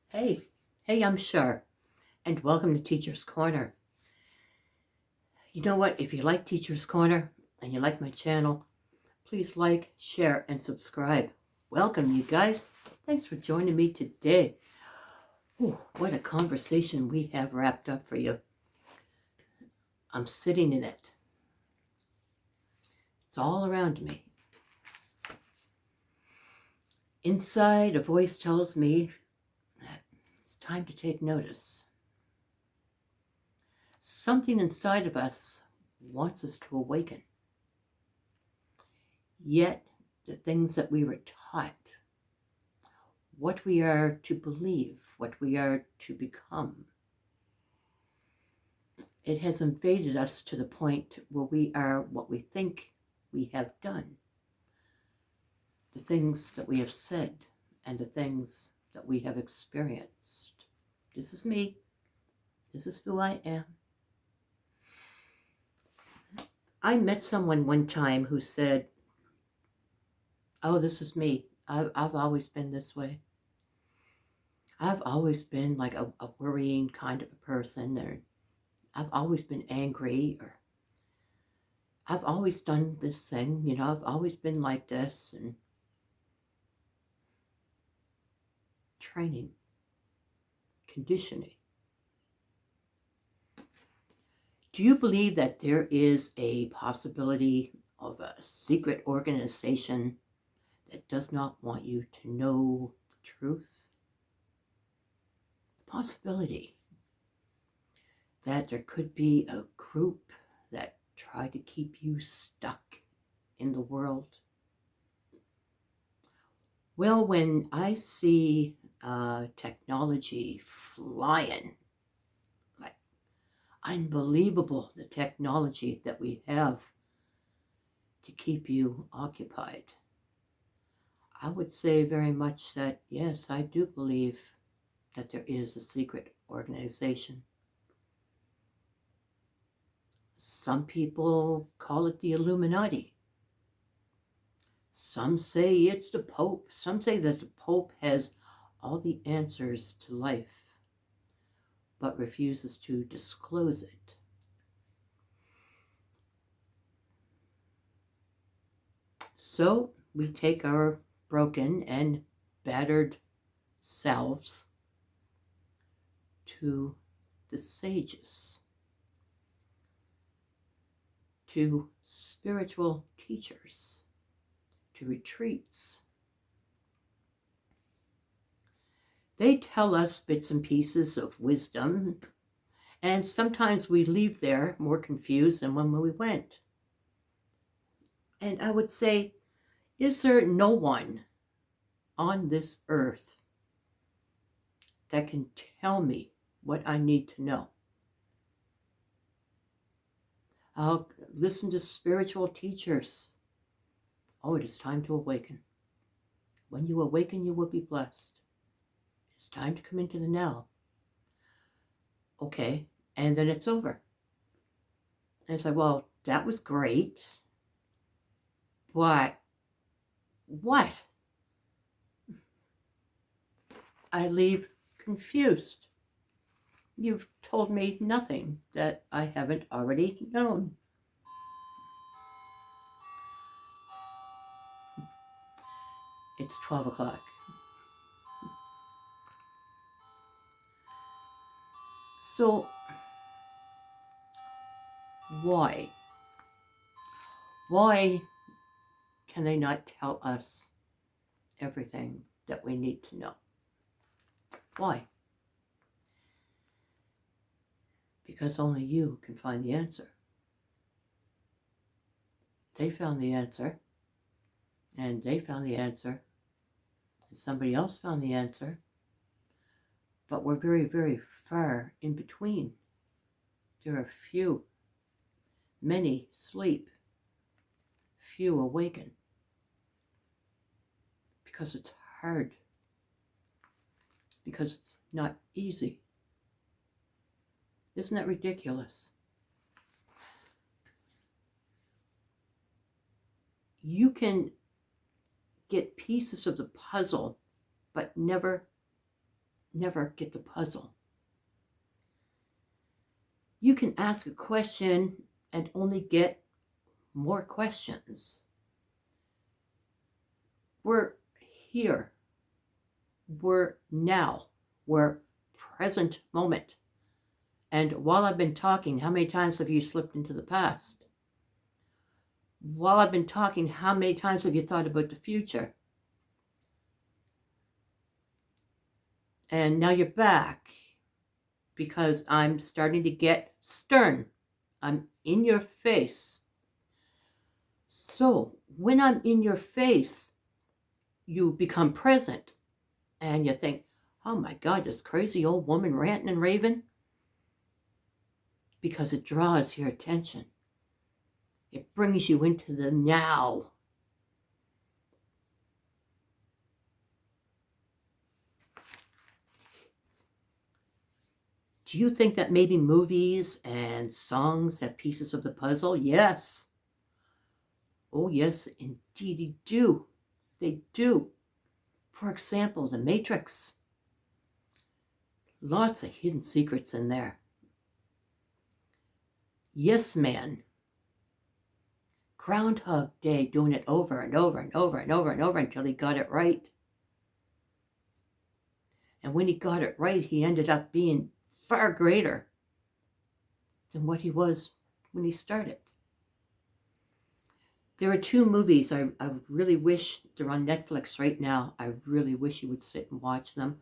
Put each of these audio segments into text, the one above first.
Hey, I'm Shar, and welcome to Teacher's Corner. You know what? If you like Teacher's Corner and you like my channel, please like, share, and subscribe. Welcome, you guys. Thanks for joining me today. Ooh, what a conversation we have wrapped up for you. I'm sitting in it. It's all around me. Inside, a voice tells me that it's time to take notice. Something inside of us wants us to awaken. Yet, the things that we were taught, what we are to believe, what we are to become, it has invaded us to the point where we are what we think we have done. The things that we have said and the things that we have experienced. This is me. This is who I am. I met someone one time who said, "Oh, this is me. I've always been this way. I've always been like a worrying kind of a person, or I've always been angry, or I've always done this thing, I've always been like this," and training, conditioning. Do you believe that there is a possibility of a secret organization that does not want you to know the truth? Possibility that there could be a group that try to keep you stuck in the world. Well, when I see technology flying, like unbelievable, the technology that we have to keep you occupied, I would say very much that, yes, I do believe that there is a secret organization. Some people call it the Illuminati. Some say it's the Pope. Some say that the Pope has all the answers to life, but refuses to disclose it. So we take our broken and battered selves to the sages, to spiritual teachers, to retreats. They tell us bits and pieces of wisdom, and sometimes we leave there more confused than when we went. And I would say, is there no one on this earth that can tell me what I need to know? I'll listen to spiritual teachers. Oh, it is time to awaken. When you awaken, you will be blessed. It's time to come into the now. Okay, and then it's over. And it's like, well, that was great. But what? I leave confused. You've told me nothing that I haven't already known. It's 12 o'clock. So, why? Why can they not tell us everything that we need to know? Why? Because only you can find the answer. They found the answer, and they found the answer, and somebody else found the answer, but we're very, very far in between. There are few. Many sleep. Few awaken. Because it's hard. Because it's not easy. Isn't that ridiculous? You can get pieces of the puzzle, but never never get the puzzle. You can ask a question and only get more questions. We're here. We're now. We're present moment. And while I've been talking, how many times have you slipped into the past? While I've been talking, how many times have you thought about the future? And now you're back because I'm starting to get stern. I'm in your face. So when I'm in your face, you become present and you think, oh my God, this crazy old woman ranting and raving. Because it draws your attention. It brings you into the now. Do you think that maybe movies and songs have pieces of the puzzle? Yes. Oh, yes, indeed they do. They do. For example, The Matrix. Lots of hidden secrets in there. Yes, Man. Groundhog Day, doing it over and over and over and over and over until he got it right. And when he got it right, he ended up being far greater than what he was when he started. There are two movies I really wish they're on Netflix right now. I really wish you would sit and watch them.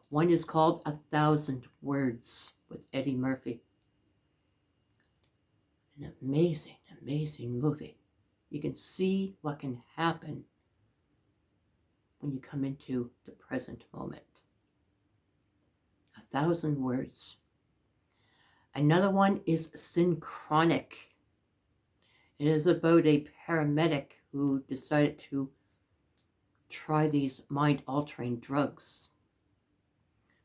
One is called 1,000 Words with Eddie Murphy. An amazing, amazing movie. You can see what can happen when you come into the present moment. 1,000 Words. Another one is Synchronic. It is about a paramedic who decided to try these mind-altering drugs.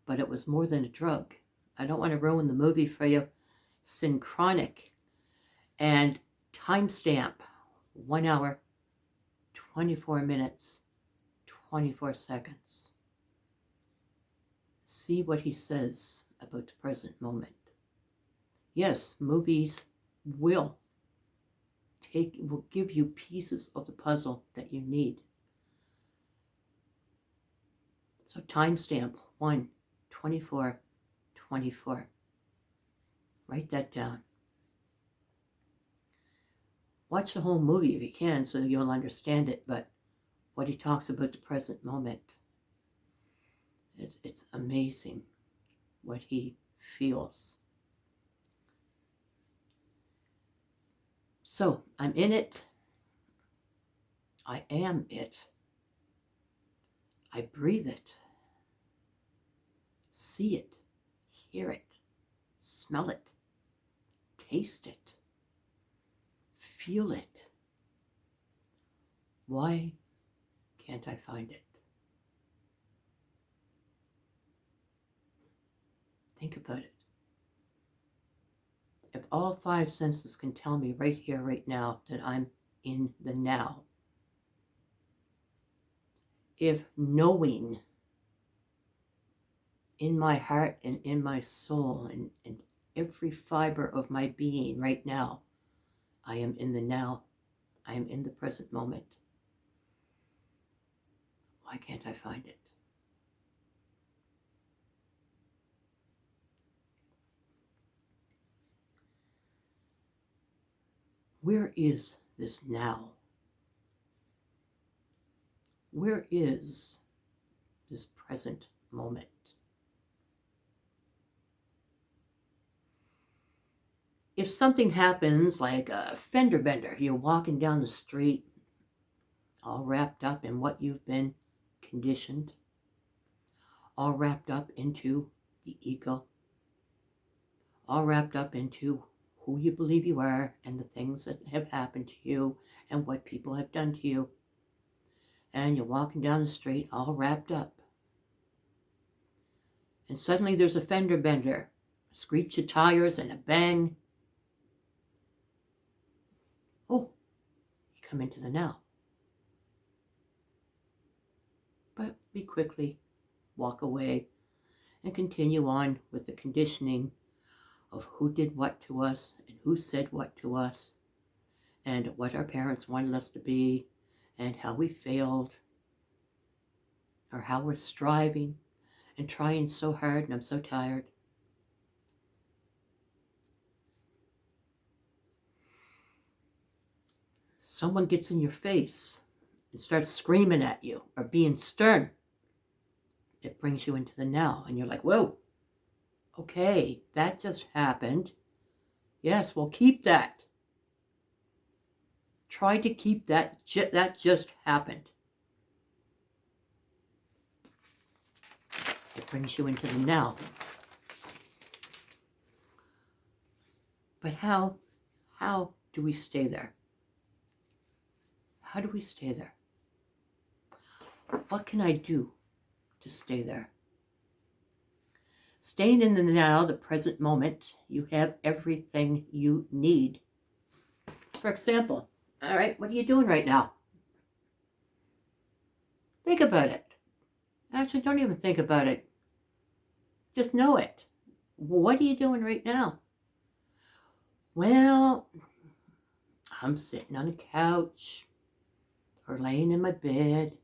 But it was more than a drug. I don't want to ruin the movie for you. Synchronic. And timestamp, 1 hour, 24 minutes, 24 seconds. See what he says about the present moment. Yes, movies will give you pieces of the puzzle that you need. So timestamp 1/24/24. Write that down. Watch the whole movie if you can so you'll understand it, but what he talks about the present moment. It's amazing what he feels. So I'm in it. I am it. I breathe it. See it. Hear it. Smell it. Taste it. Feel it. Why can't I find it? Think about it. If all 5 senses can tell me right here, right now, that I'm in the now, if knowing in my heart and in my soul and in every fiber of my being right now, I am in the now, I am in the present moment, why can't I find it? Where is this now? Where is this present moment? If something happens like a fender bender, you're walking down the street all wrapped up in what you've been conditioned, all wrapped up into the ego, all wrapped up into who you believe you are and the things that have happened to you and what people have done to you. And you're walking down the street all wrapped up. And suddenly there's a fender bender, a screech of tires and a bang. Oh, you come into the now. But we quickly walk away and continue on with the conditioning of who did what to us and who said what to us and what our parents wanted us to be and how we failed or how we're striving and trying so hard and I'm so tired. Someone gets in your face and starts screaming at you or being stern. It brings you into the now and you're like, whoa, okay, that just happened. Yes, well, keep that. Try to keep that. That just happened. It brings you into the now. But how do we stay there? How do we stay there? What can I do to stay there? Staying in the now, the present moment, you have everything you need. For example, all right, what are you doing right now? Think about it. Actually, don't even think about it. Just know it. What are you doing right now? Well, I'm sitting on a couch or laying in my bed,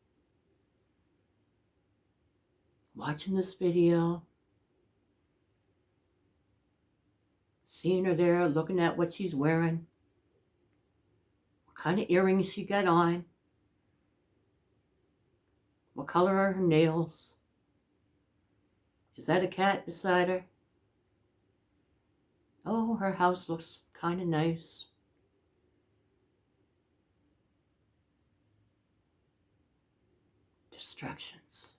watching this video, seeing her there, looking at what she's wearing, what kind of earrings she got on, what color are her nails, is that a cat beside her? Oh, her house looks kind of nice. Distractions.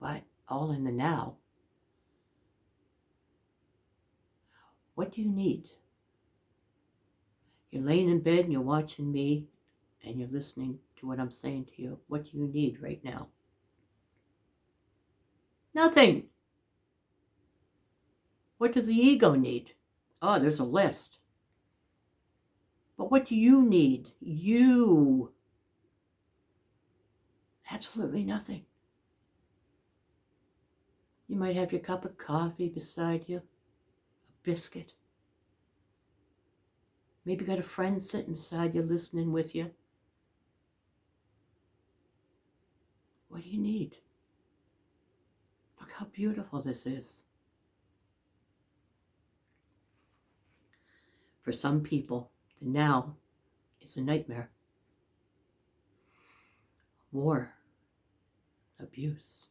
But all in the now. What do you need? You're laying in bed and you're watching me and you're listening to what I'm saying to you. What do you need right now? Nothing. What does the ego need? Oh, there's a list. But what do you need? You. Absolutely nothing. You might have your cup of coffee beside you, a biscuit. Maybe you got a friend sitting beside you listening with you. What do you need? Look how beautiful this is. For some people, the now is a nightmare. War, abuse,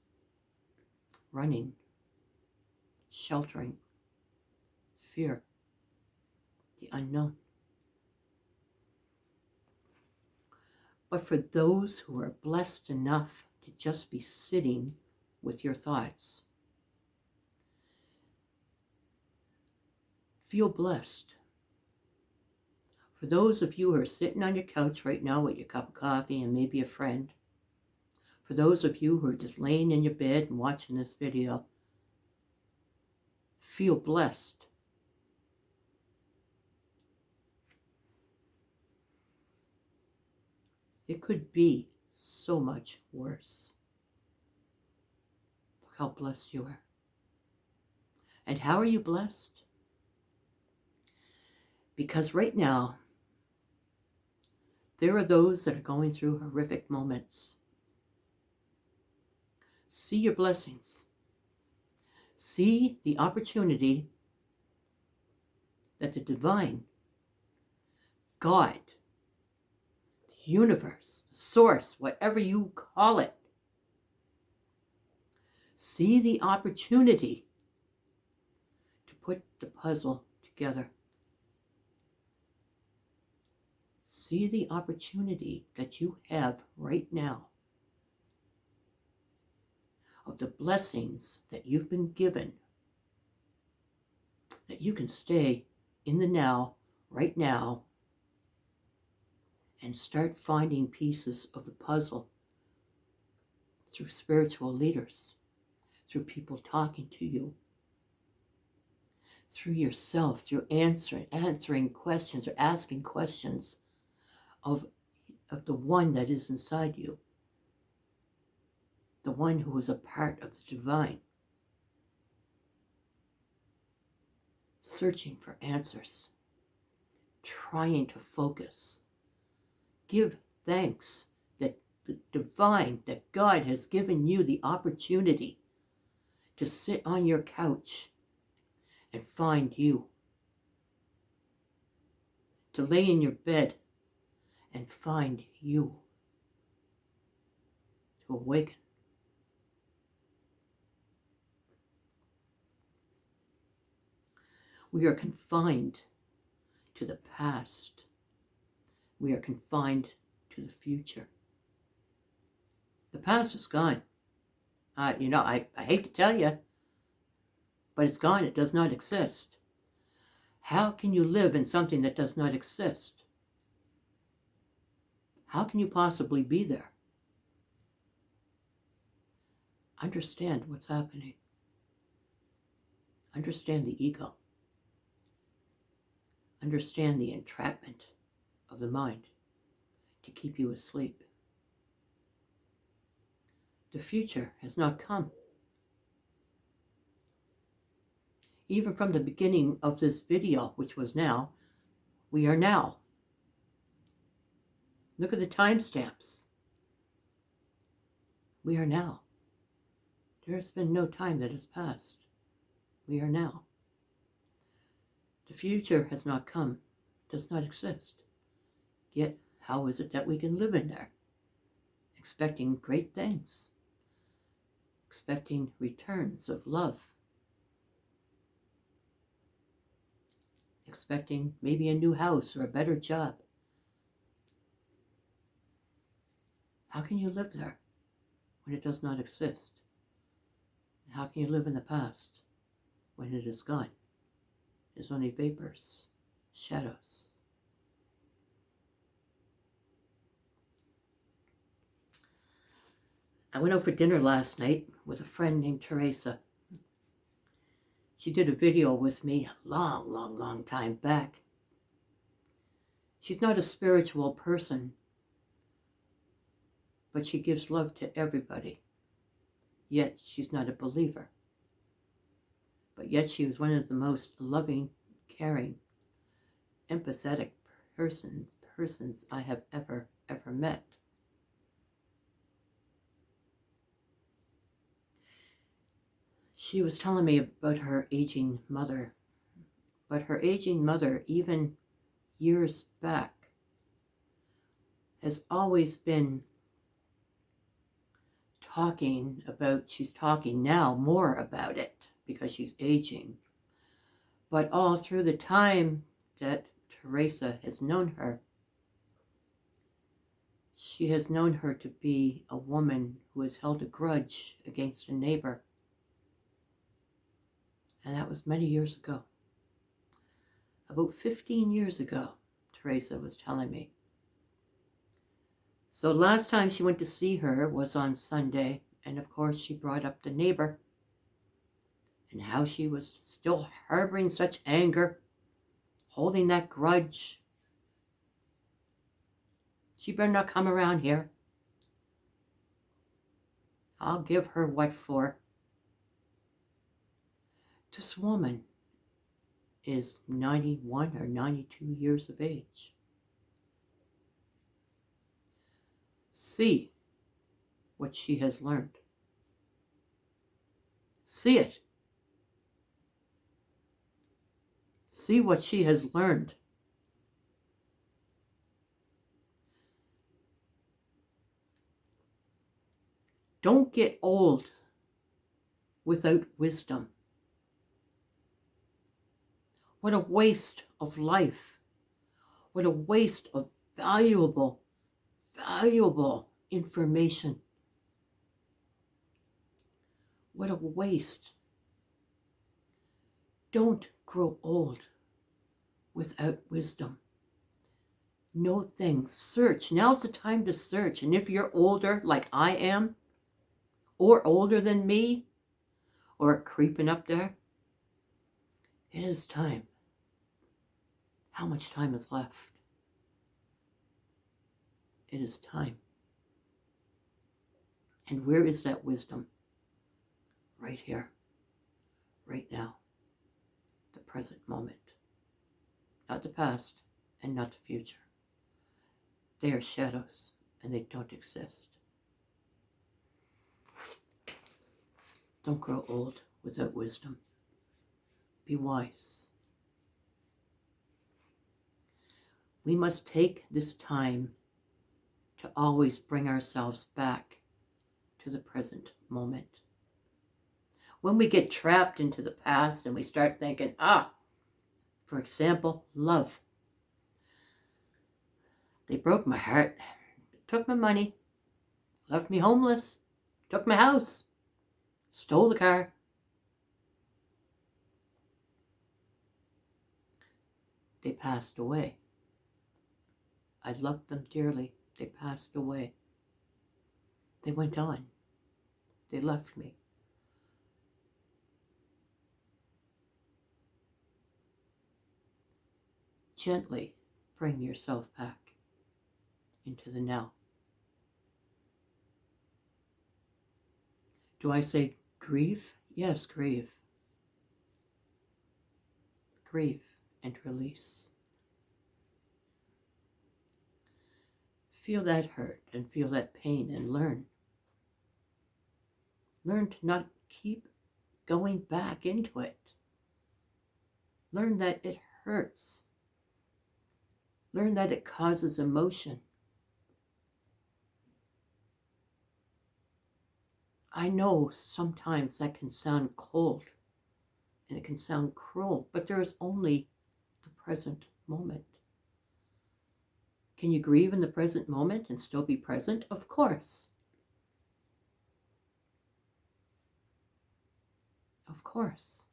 running, sheltering, fear, the unknown. But for those who are blessed enough to just be sitting with your thoughts, feel blessed. For those of you who are sitting on your couch right now with your cup of coffee and maybe a friend, for those of you who are just laying in your bed and watching this video, feel blessed. It could be so much worse. Look how blessed you are. And how are you blessed? Because right now, there are those that are going through horrific moments. See your blessings. See the opportunity that the divine, God, the universe, the source, whatever you call it, see the opportunity to put the puzzle together. See the opportunity that you have right now of the blessings that you've been given, that you can stay in the now, right now, and start finding pieces of the puzzle through spiritual leaders, through people talking to you, through yourself, through answering questions or asking questions of the one that is inside you. the one who is a part of the divine, searching for answers, trying to focus. Give thanks that the divine, that God has given you the opportunity to sit on your couch and find you, to lay in your bed and find you, to awaken. We are confined to the past. We are confined to the future. The past is gone. I hate to tell you, but it's gone. It does not exist. How can you live in something that does not exist? How can you possibly be there? Understand what's happening. Understand the ego. Understand the entrapment of the mind to keep you asleep. The future has not come. Even from the beginning of this video, which was now, we are now. Look at the timestamps. We are now. There has been no time that has passed. We are now. The future has not come, does not exist. Yet, how is it that we can live in there? Expecting great things. Expecting returns of love. Expecting maybe a new house or a better job. How can you live there when it does not exist? How can you live in the past when it is gone? There's only vapors, shadows. I went out for dinner last night with a friend named Teresa. She did a video with me a long time back. She's not a spiritual person, but she gives love to everybody. Yet she's not a believer. But yet she was one of the most loving, caring, empathetic persons I have ever met. She was telling me about her aging mother. But her aging mother, even years back, has always been talking about, she's talking now more about it because she's aging. But all through the time that Teresa has known her, she has known her to be a woman who has held a grudge against a neighbor. And that was many years ago. About 15 years ago, Teresa was telling me. So last time she went to see her was on Sunday, and of course she brought up the neighbor and how she was still harboring such anger, holding that grudge. She better not come around here. I'll give her what for. This woman is 91 or 92 years of age. See what she has learned. See it. See what she has learned. Don't get old without wisdom. What a waste of life. What a waste of valuable information. What a waste. Don't grow old without wisdom. Know things. Search. Now's the time to search. And if you're older, like I am, or older than me, or creeping up there, it is time. How much time is left? It is time. And where is that wisdom? Right here, right now, the present moment. Not the past and not the future. They are shadows and they don't exist. Don't grow old without wisdom. Be wise. We must take this time to always bring ourselves back to the present moment. When we get trapped into the past and we start thinking, for example, love. They broke my heart, took my money, left me homeless, took my house, stole the car. They passed away. I loved them dearly. They passed away. They went on. They left me. Gently bring yourself back into the now. Do I say grieve? Yes, grieve. Grieve and release. Feel that hurt and feel that pain and learn. Learn to not keep going back into it. Learn that it hurts. Learn that it causes emotion. I know sometimes that can sound cold and it can sound cruel, but there is only the present moment. Can you grieve in the present moment and still be present? Of course. Of course.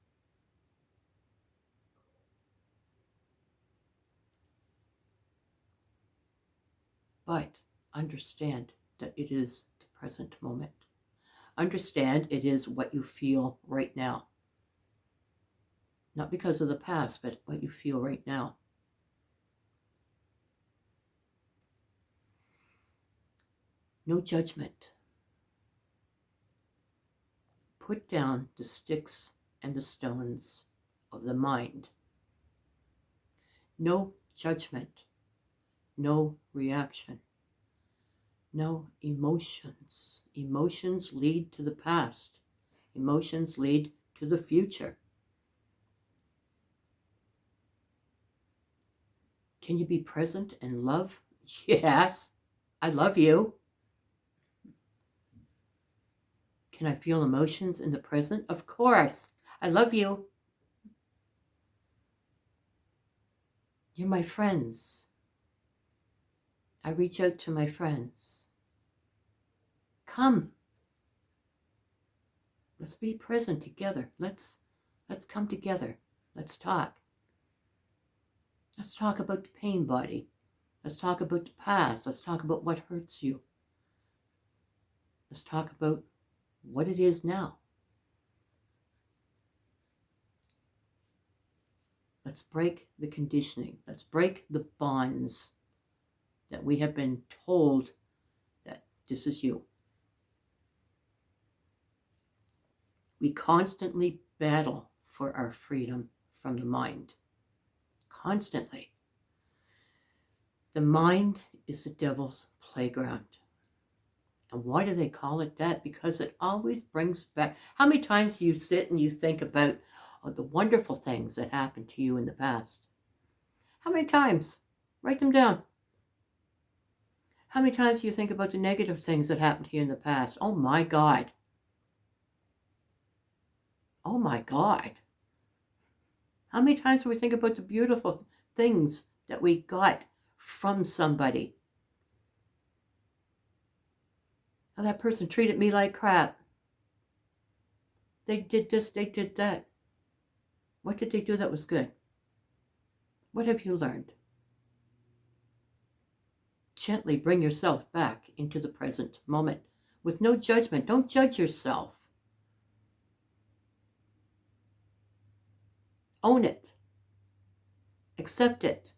But understand that it is the present moment. Understand it is what you feel right now. Not because of the past, but what you feel right now. No judgment. Put down the sticks and the stones of the mind. No judgment. No reaction. No emotions. Emotions lead to the past. Emotions lead to the future. Can you be present and love? Yes, I love you. Can I feel emotions in the present? Of course, I love you. You're my friends. I reach out to my friends. Come. Let's be present together. Let's come together. Let's talk. Let's talk about the pain body. Let's talk about the past. Let's talk about what hurts you. Let's talk about what it is now. Let's break the conditioning. Let's break the bonds that we have been told that this is you. We constantly battle for our freedom from the mind. Constantly. The mind is the devil's playground. And why do they call it that? Because it always brings back. How many times do you sit and you think about the wonderful things that happened to you in the past? How many times? Write them down. How many times do you think about the negative things that happened to you in the past? Oh my God. Oh my God. How many times do we think about the beautiful things that we got from somebody? Oh, that person treated me like crap. They did this, they did that. What did they do that was good? What have you learned? Gently bring yourself back into the present moment with no judgment. Don't judge yourself. Own it. Accept it.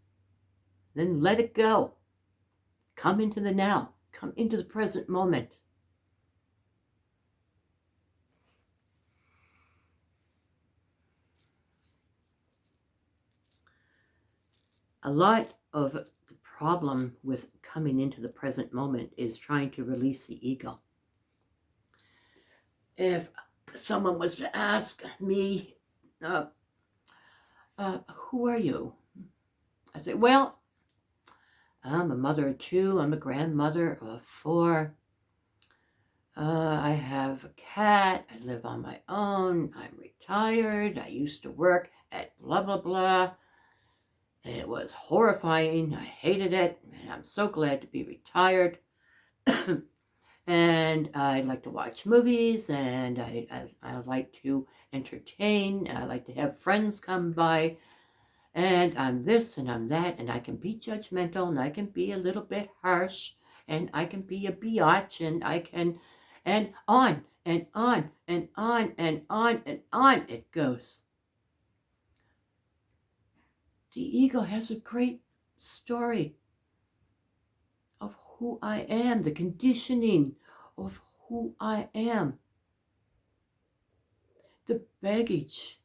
Then let it go. Come into the now. Come into the present moment. A lot of the problem with coming into the present moment is trying to release the ego. If someone was to ask me, who are you? I say, well, I'm a mother of 2. I'm a grandmother of 4. I have a cat. I live on my own. I'm retired. I used to work at blah, blah, blah. It was horrifying. I hated it. And I'm so glad to be retired. And I like to watch movies, and I like to entertain. I like to have friends come by. And I'm this and I'm that, and I can be judgmental, and I can be a little bit harsh, and I can be a biatch, and I can, and on and on and on and on and on it goes. The ego has a great story of who I am, the conditioning of who I am, the baggage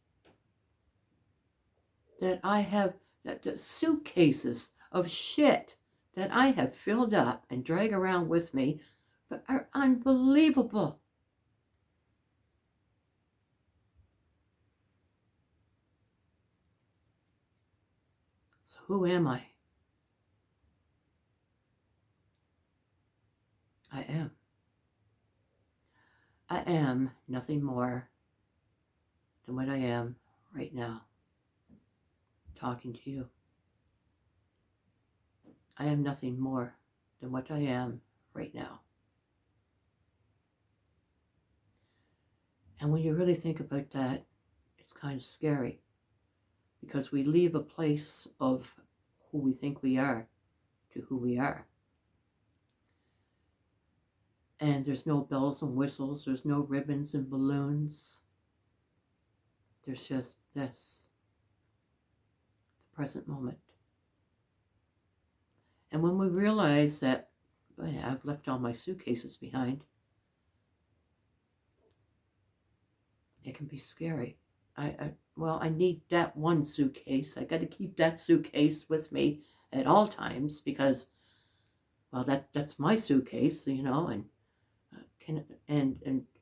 that I have, the suitcases of shit that I have filled up and drag around with me, but are unbelievable. So who am I? I am. I am nothing more than what I am right now, talking to you. I am nothing more than what I am right now. And when you really think about that, it's kind of scary, because we leave a place of who we think we are to who we are. And there's no bells and whistles, there's no ribbons and balloons. There's just this, the present moment. And when we realize that, boy, I've left all my suitcases behind, it can be scary. I need that one suitcase. I got to keep that suitcase with me at all times, because, well, that's my suitcase, you know, and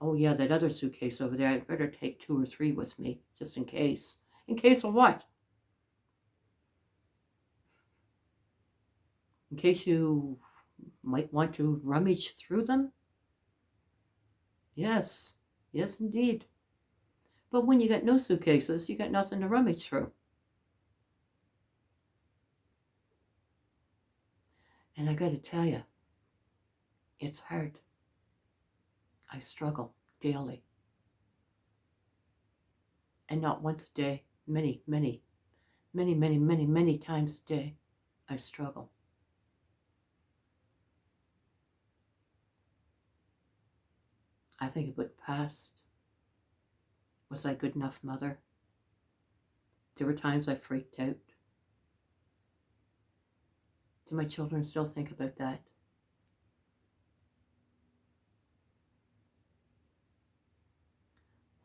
oh yeah, that other suitcase over there, I better take 2 or 3 with me, just in case. In case of what? In case you might want to rummage through them? Yes, yes indeed. But when you got no suitcases, you got nothing to rummage through. And I got to tell you, it's hard. I struggle daily. And not once a day, many times a day, I struggle. I think about the past. Was I a good enough mother? There were times I freaked out. Do my children still think about that?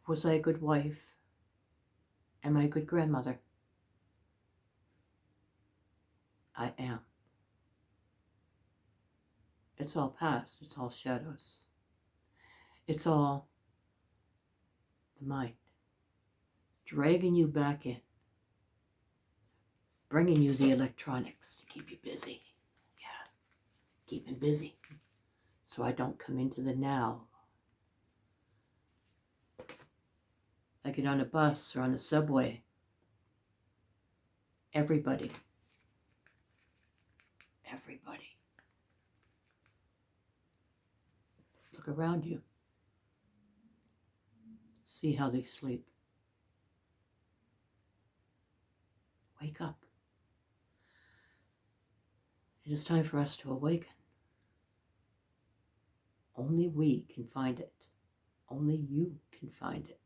Was I a good wife? Am I a good grandmother? I am. It's all past. It's all shadows. It's all the mind dragging you back in, bringing you the electronics to keep you busy. Yeah, keep me busy so I don't come into the now. I get on a bus or on a subway. Everybody. Look around you. See how they sleep. Wake up. It is time for us to awaken. Only we can find it. Only you can find it.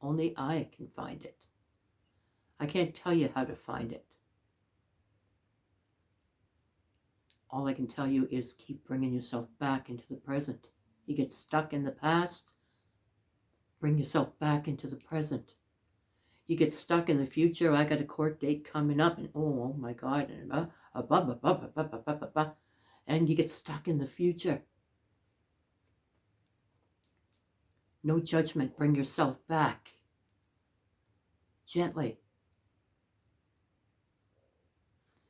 Only I can find it. I can't tell you how to find it. All I can tell you is keep bringing yourself back into the present. You get stuck in the past, bring yourself back into the present. You get stuck in the future. I got a court date coming up, and oh my God, and you get stuck in the future. No judgment. Bring yourself back gently.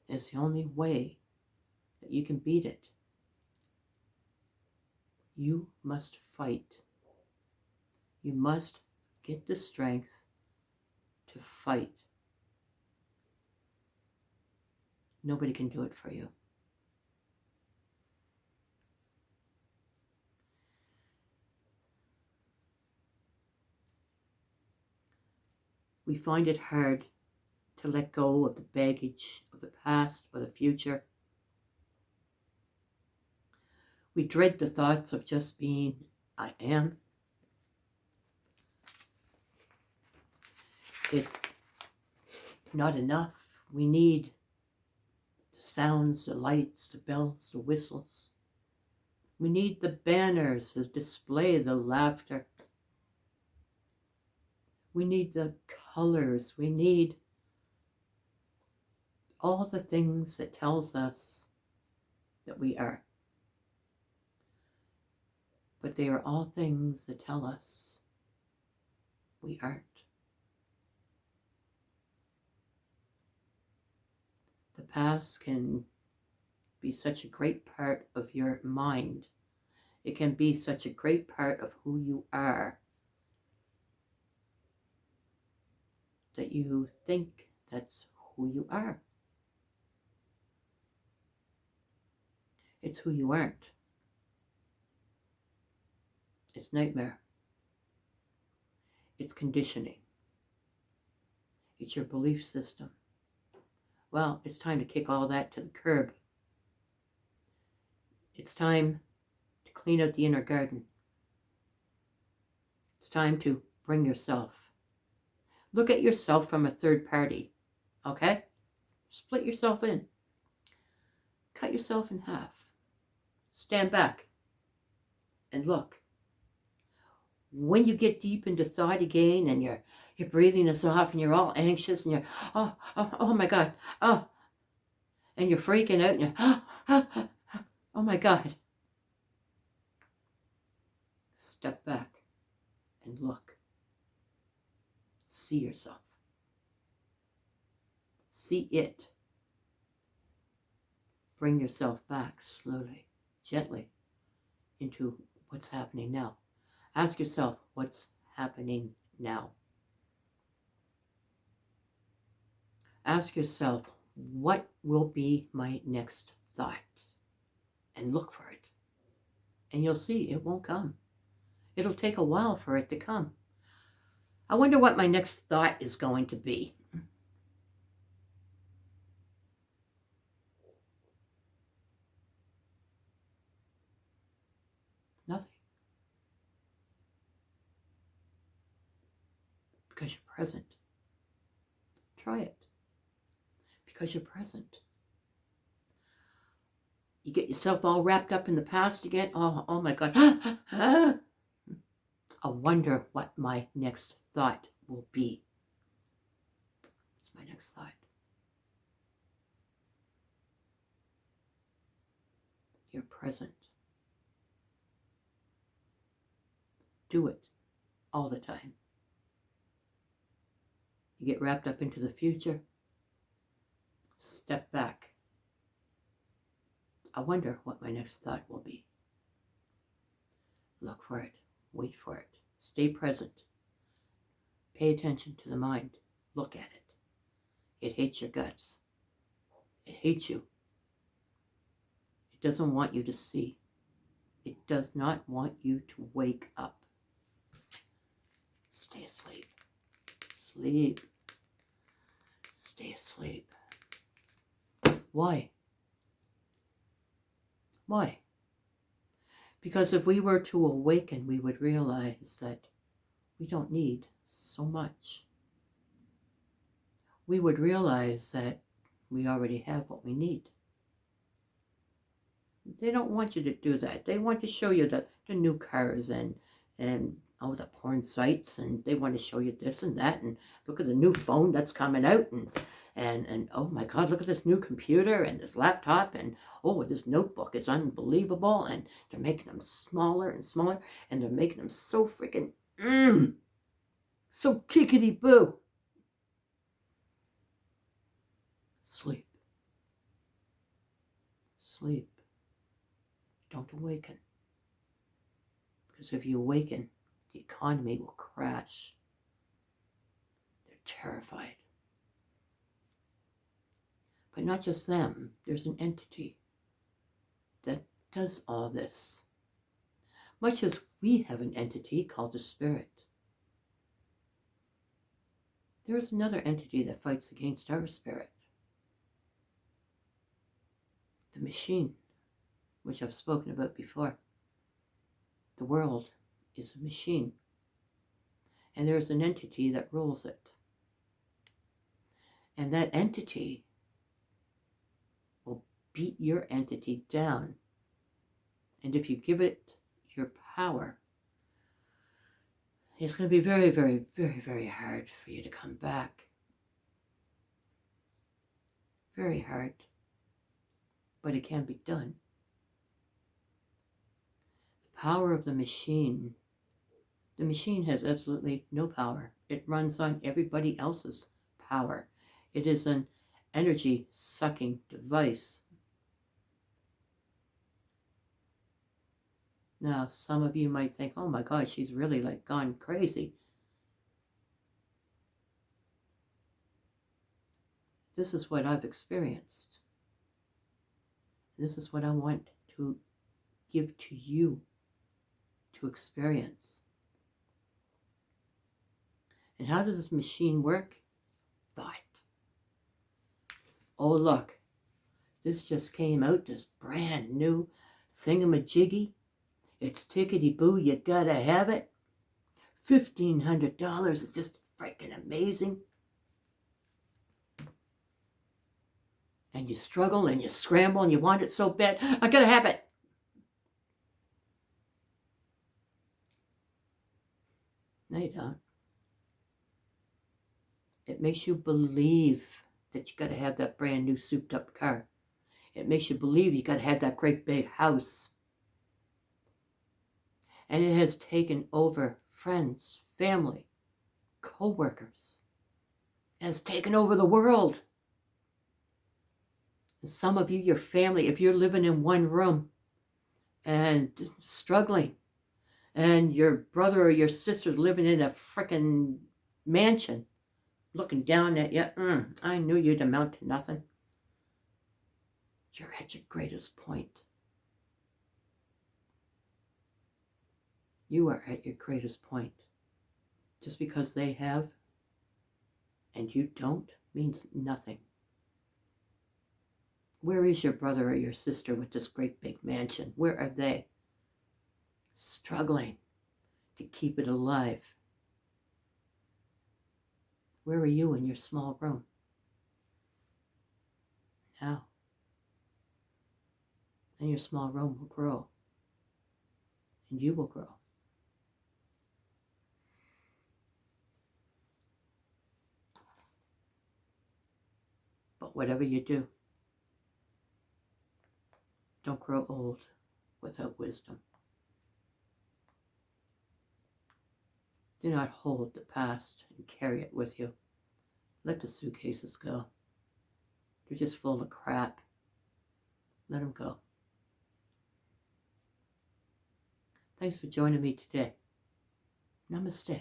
It's the only way that you can beat it. You must fight. You must get the strength to fight. Nobody can do it for you. We find it hard to let go of the baggage of the past or the future. We dread the thoughts of just being I am. It's not enough. We need the sounds, the lights, the bells, the whistles. We need the banners, the display, the laughter. We need the colors. We need all the things that tells us that we are. But they are all things that tell us we aren't. The past can be such a great part of your mind. It can be such a great part of who you are that you think that's who you are. It's who you aren't. It's nightmare. It's conditioning. It's your belief system. Well, it's time to kick all that to the curb. It's time to clean out the inner garden. It's time to bring yourself. Look at yourself from a third party, okay? Split yourself in. Cut yourself in half. Stand back and look. When you get deep into thought again and your breathing is off and you're all anxious and you're, oh my God, and you're freaking out and you're, oh my God. Step back and look. See yourself. See it. Bring yourself back slowly, gently into what's happening now. Ask yourself, what's happening now? Ask yourself, what will be my next thought? And look for it. And you'll see it won't come. It'll take a while for it to come. I wonder what my next thought is going to be. Nothing. Because you're present. Try it. Because you're present. You get yourself all wrapped up in the past again. Oh my God. I wonder what my next thought will be. What's my next thought? You're present. Do it all the time. You get wrapped up into the future. Step back. I wonder what my next thought will be. Look for it. Wait for it. Stay present. Pay attention to the mind. Look at it. It hates your guts. It hates you. It doesn't want you to see. It does not want you to wake up. Stay asleep. Sleep. Stay asleep. Why? Why? Because if we were to awaken, we would realize that we don't need so much. We would realize that we already have what we need. They don't want you to do that. They want to show you the new cars and oh, the porn sites, and they want to show you this and that, and look at the new phone that's coming out, and oh my God, look at this new computer and this laptop, and oh, this notebook is unbelievable, and they're making them smaller and smaller, and they're making them so freaking, so tickety-boo. Sleep. Sleep. Don't awaken. Because if you awaken, the economy will crash. They're terrified. But not just them. There's an entity that does all this. Much as we have an entity called the spirit, there is another entity that fights against our spirit. The machine, which I've spoken about before. The world is a machine, and there's an entity that rules it. And that entity will beat your entity down. And if you give it your power, it's going to be very, very, very, very hard for you to come back. Very hard. But it can be done. The power of the machine has absolutely no power. It runs on everybody else's power. It is an energy sucking device. Now, some of you might think, oh my God, she's really like gone crazy. This is what I've experienced. This is what I want to give to you to experience. And how does this machine work? Thought. Oh, look, this just came out, this brand new thingamajiggy. It's tickety-boo, you gotta have it. $1,500, it's just freaking amazing. And you struggle and you scramble and you want it so bad. I gotta have it. No, you don't. It makes you believe that you gotta have that brand new souped up car. It makes you believe you gotta have that great big house. And it has taken over friends, family, co-workers. It has taken over the world. Some of you, your family, if you're living in one room and struggling, and your brother or your sister's living in a frickin' mansion, looking down at you, I knew you'd amount to nothing. You're at your greatest point. You are at your greatest point. Just because they have and you don't means nothing. Where is your brother or your sister with this great big mansion? Where are they? Struggling to keep it alive. Where are you in your small room? Now. And your small room will grow. And you will grow. But whatever you do, don't grow old without wisdom. Do not hold the past and carry it with you. Let the suitcases go. They're just full of crap. Let them go. Thanks for joining me today. Namaste.